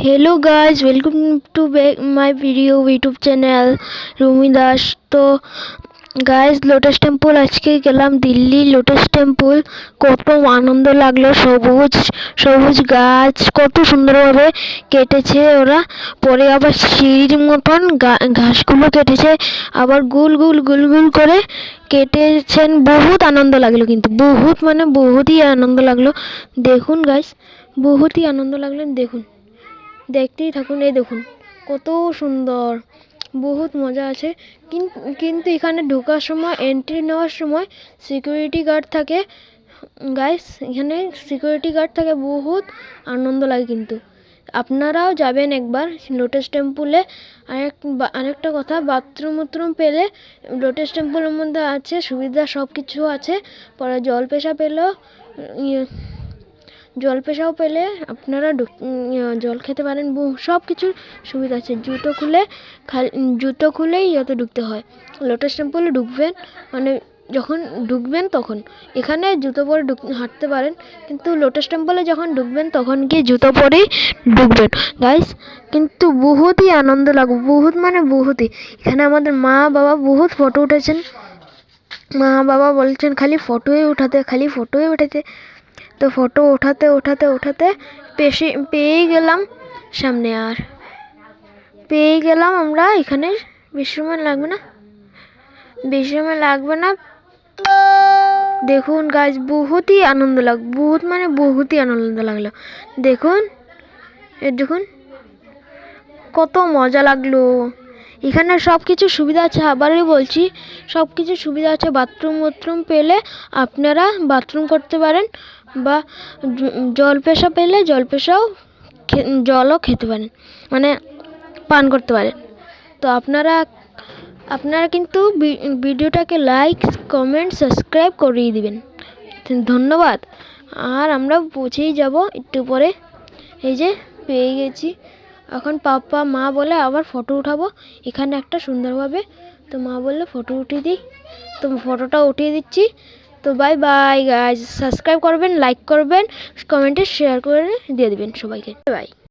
Hello guys, welcome to my video YouTube channel Rumi Das. তো guys, lotus temple আজকে গেলাম Delhi lotus temple. কত আনন্দ লাগলো, সবুজ সবুজ গাছ কত সুন্দরভাবে কেটেছে ওরা। পরে আবার সিঁড়ির মতন ঘাসগুলো কেটেছে, আবার গুল গুল গুল গুল করে কেটেছেন। বহুত আনন্দ লাগলো, কিন্তু বহুত মানে বহুতই আনন্দ লাগলো। দেখুন গাইস, বহুতই আনন্দ লাগলো। দেখুন, দেখতেই থাকুন। এই দেখুন কত সুন্দর, বহুত মজা আছে। কিন্তু এখানে ঢোকার সময়, এন্ট্রি নেওয়ার সময় সিকিউরিটি গার্ড থাকে গাইস। এখানে সিকিউরিটি গার্ড থাকে, বহুত আনন্দ লাগে। কিন্তু আপনারাও যাবেন একবার লোটাস টেম্পলে। আরেকটা কথা, বাথরুম পেলে লোটাস টেম্পলের মধ্যে আছে সুবিধা, সব কিছু আছে। পরে জল পেশাও পেলে আপনারা জল খেতে পারেন, সব কিছুর সুবিধা আছে। জুতো খুলেই যাতে ঢুকতে হয়। লোটাস টেম্পলে ঢুকবেন মানে যখন ঢুকবেন তখন এখানে জুতো পরে হাঁটতে পারেন, কিন্তু লোটাস টেম্পলে যখন ঢুকবেন তখন গিয়ে জুতো পরেই ঢুকবেন গাইস। কিন্তু বহুতই আনন্দ লাগবে, বহুত মানে বহুতই। এখানে আমাদের মা বাবা বহুত ফটো উঠেছেন। মা বাবা বলছেন খালি ফটোই উঠাতে। তো ফটো ওঠাতে পেয়ে গেলাম সামনে। আর পেয়ে গেলাম আমরা এখানে। বেশি সময় লাগবে না। দেখুন গাইস, বহুতই আনন্দ লাগলো। দেখুন কত মজা লাগলো। এখানে সব কিছু সুবিধা আছে, আবারই বলছি সব কিছু সুবিধা আছে। বাথরুম পেলে আপনারা বাথরুম করতে পারেন, বা জল পেশা পেলে জলও খেতে পারেন, মানে পান করতে পারেন। তো আপনারা কিন্তু ভিডিওটাকে লাইক, কমেন্ট, সাবস্ক্রাইব করিয়ে দিবেন। ধন্যবাদ। আর আমরা পৌঁছেই যাব একটু পরে। এই যে পেয়ে গেছি। এখন পাপা মা বলে আবার ফটো উঠাবো এখানে একটা সুন্দরভাবে। তো মা বললে ফটো উঠিয়ে দিই, তো ফটোটা উঠিয়ে দিচ্ছি। তো বাই বাই গাইস, সাবস্ক্রাইব করবেন, লাইক করবেন, কমেন্টে শেয়ার করে দিয়ে দিবেন সবাইকে। বাই।